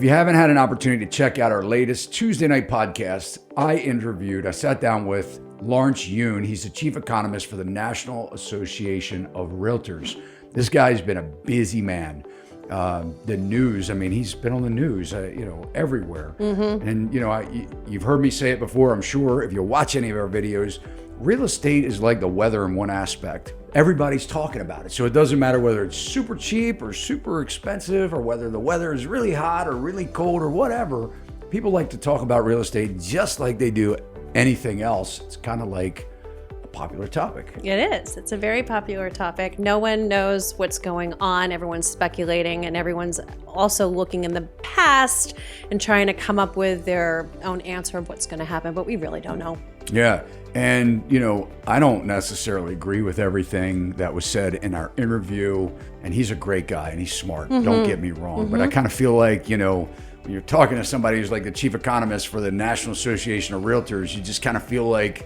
If you haven't had an opportunity to check out our latest Tuesday night podcast, I sat down with Lawrence Yun. He's the chief economist for the National Association of Realtors. This guy's been a busy man. The news, he's been on the news, everywhere. Mm-hmm. And, you've heard me say it before, I'm sure, if you watch any of our videos, real estate is like the weather in one aspect. Everybody's talking about it. So it doesn't matter whether it's super cheap or super expensive or whether the weather is really hot or really cold or whatever. People like to talk about real estate just like they do anything else. It's kind of like a popular topic. It is. It's a very popular topic. No one knows what's going on. Everyone's speculating, and everyone's also looking in the past and trying to come up with their own answer of what's going to happen, but we really don't know. Yeah. And, I don't necessarily agree with everything that was said in our interview. And he's a great guy and he's smart. Mm-hmm. Don't get me wrong. Mm-hmm. But I kind of feel like, when you're talking to somebody who's like the chief economist for the National Association of Realtors, you just kind of feel like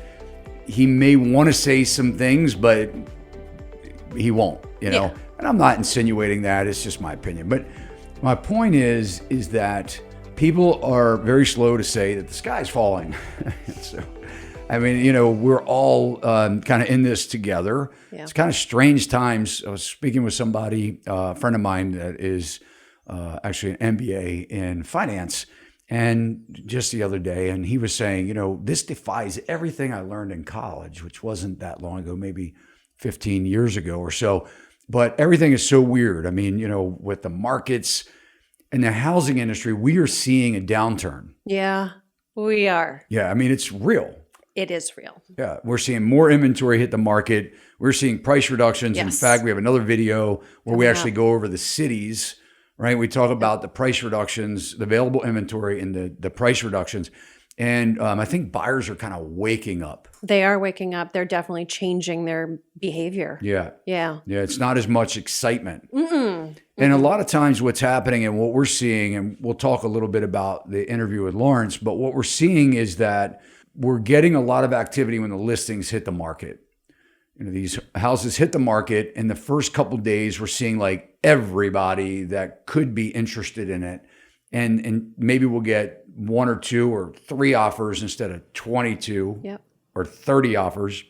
he may want to say some things, but he won't, Yeah. And I'm not insinuating that. It's just my opinion. But my point is that people are very slow to say that the sky's falling. So, we're all kind of in this together. Yeah. It's kind of strange times. I was speaking with somebody, a friend of mine that is actually an MBA in finance, and just the other day, and he was saying, this defies everything I learned in college, which wasn't that long ago, maybe 15 years ago or so. But everything is so weird. With the markets and the housing industry, we are seeing a downturn. Yeah, we are. Yeah, it's real. It is real. Yeah, we're seeing more inventory hit the market. We're seeing price reductions. Yes. In fact, we have another video where we actually go over the cities, right? We talk about the price reductions, the available inventory, and the price reductions. And I think buyers are kind of waking up. They are waking up. They're definitely changing their behavior. Yeah. Yeah. Yeah, it's not as much excitement. Mm-mm. And a lot of times what's happening and what we're seeing, and we'll talk a little bit about the interview with Lawrence, but what we're seeing is that we're getting a lot of activity when the listings hit the market. These houses hit the market, and the first couple of days, we're seeing like everybody that could be interested in it. And maybe we'll get 1 or 2 or 3 offers instead of 22 or 30 offers.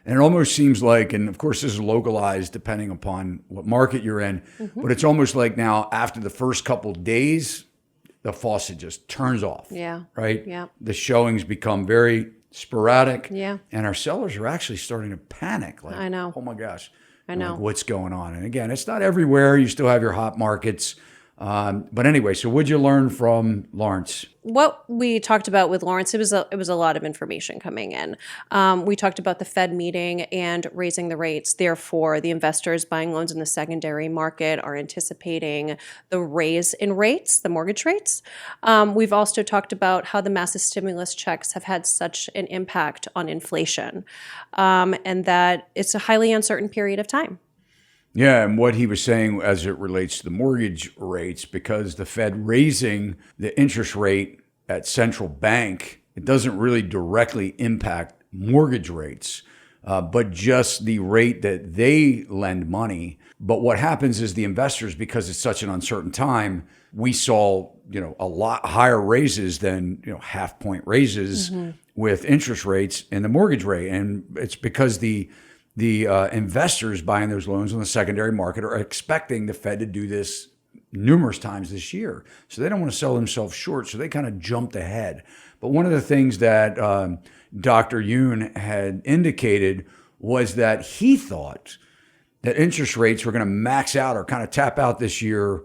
And it almost seems like, and of course this is localized depending upon what market you're in, but it's almost like now after the first couple of days, the faucet just turns off. Yeah. Right? Yeah. The showings become very sporadic. Yeah. And our sellers are actually starting to panic. Like, I know. Oh my gosh. I know. Like, what's going on? And again, it's not everywhere. You still have your hot markets. But anyway, so what'd you learn from Lawrence? What we talked about with Lawrence, it was a lot of information coming in. We talked about the Fed meeting and raising the rates. Therefore, the investors buying loans in the secondary market are anticipating the raise in rates, the mortgage rates. We've also talked about how the massive stimulus checks have had such an impact on inflation, and that it's a highly uncertain period of time. Yeah, and what he was saying as it relates to the mortgage rates, because the Fed raising the interest rate at central bank, it doesn't really directly impact mortgage rates, but just the rate that they lend money. But what happens is the investors, because it's such an uncertain time, we saw, a lot higher raises than, half point raises with interest rates and the mortgage rate. And it's because the investors buying those loans on the secondary market are expecting the Fed to do this numerous times this year. So they don't want to sell themselves short. So they kind of jumped ahead. But one of the things that Dr. Yoon had indicated was that he thought that interest rates were going to max out or kind of tap out this year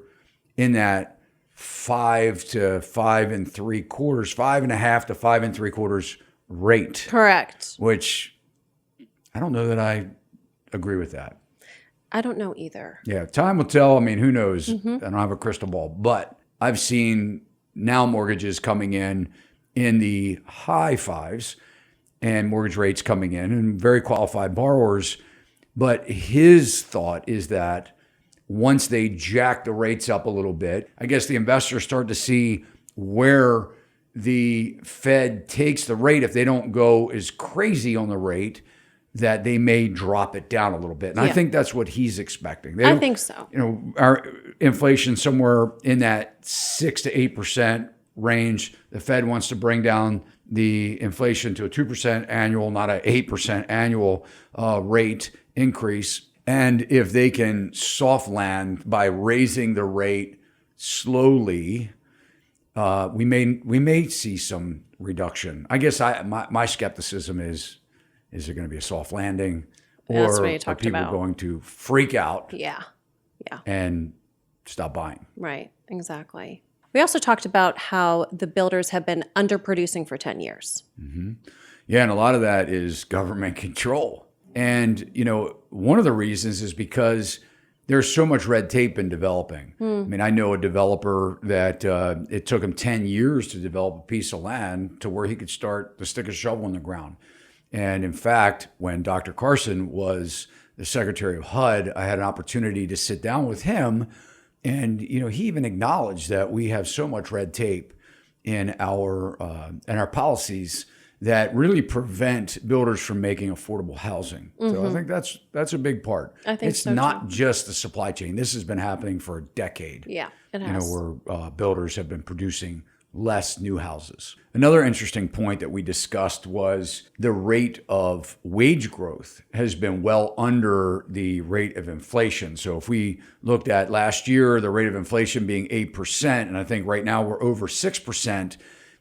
in that 5 to 5 3/4, 5.5 to 5 3/4 rate. Correct. Which I don't know that I agree with that. I don't know either. Yeah, time will tell. Who knows? I don't have a crystal ball. But I've seen now mortgages coming in the high 5s and mortgage rates coming in and very qualified borrowers. But his thought is that once they jack the rates up a little bit, I guess the investors start to see where the Fed takes the rate. If they don't go as crazy on the rate, that they may drop it down a little bit. And I think that's what he's expecting. I think so. Our inflation somewhere in that 6 to 8% range. The Fed wants to bring down the inflation to a 2% annual, not an 8% annual rate increase. And if they can soft land by raising the rate slowly, we may see some reduction. I guess my skepticism is there going to be a soft landing, or are people going to freak out? Yeah, and stop buying? Right, exactly. We also talked about how the builders have been underproducing for 10 years. Mm-hmm. Yeah, and a lot of that is government control. And, one of the reasons is because there's so much red tape in developing. I mean, I know a developer that it took him 10 years to develop a piece of land to where he could start to stick a shovel in the ground. And in fact, when Dr. Carson was the Secretary of HUD, I had an opportunity to sit down with him. And, he even acknowledged that we have so much red tape in our policies that really prevent builders from making affordable housing. So I think that's a big part. I think it's not just the supply chain. This has been happening for a decade. Yeah, it has. Where builders have been producing less new houses. Another interesting point that we discussed was the rate of wage growth has been well under the rate of inflation. So if we looked at last year, the rate of inflation being 8%, and I think right now we're over 6%,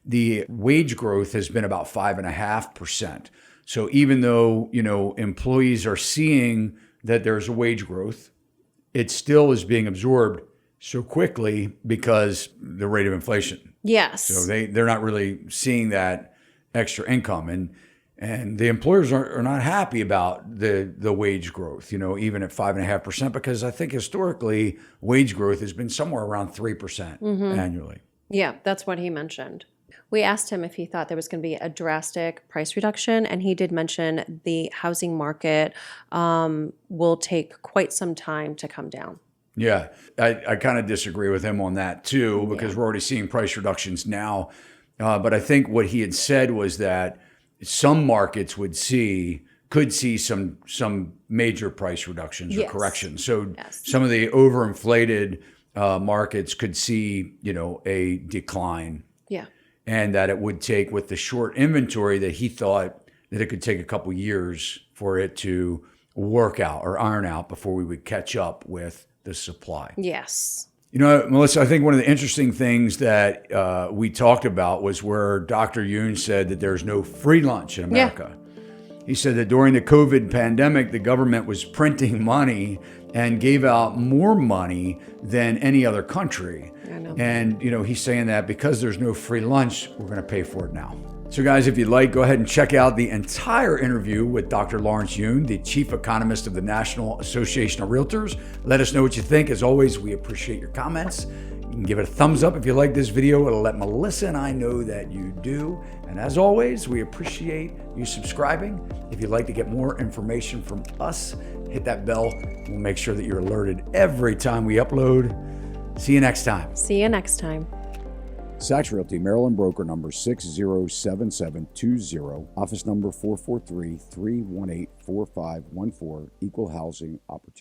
the wage growth has been about 5.5%. So even though, employees are seeing that there's a wage growth, it still is being absorbed so quickly because the rate of inflation. Yes. So they're not really seeing that extra income. And the employers are not happy about the wage growth, even at 5.5%, because I think historically wage growth has been somewhere around 3% annually. Yeah, that's what he mentioned. We asked him if he thought there was going to be a drastic price reduction, and he did mention the housing market will take quite some time to come down. Yeah, I kind of disagree with him on that too, because we're already seeing price reductions now. But I think what he had said was that some markets could see some major price reductions or corrections. So some of the overinflated markets could see, a decline. Yeah. And that it would take, with the short inventory, that he thought that it could take a couple years for it to work out or iron out before we would catch up with the supply. Yes. Melissa, I think one of the interesting things that we talked about was where Dr. Yoon said that there's no free lunch in America. Yeah. He said that during the COVID pandemic, the government was printing money and gave out more money than any other country. I know. And, he's saying that because there's no free lunch, we're going to pay for it now. So guys, if you'd like, go ahead and check out the entire interview with Dr. Lawrence Yoon, the Chief Economist of the National Association of Realtors. Let us know what you think. As always, we appreciate your comments. You can give it a thumbs up if you like this video. It'll let Melissa and I know that you do. And as always, we appreciate you subscribing. If you'd like to get more information from us, hit that bell. We'll make sure that you're alerted every time we upload. See you next time. See you next time. Sachs Realty, Maryland broker number 607720, office number 443-318-4514, equal housing opportunity.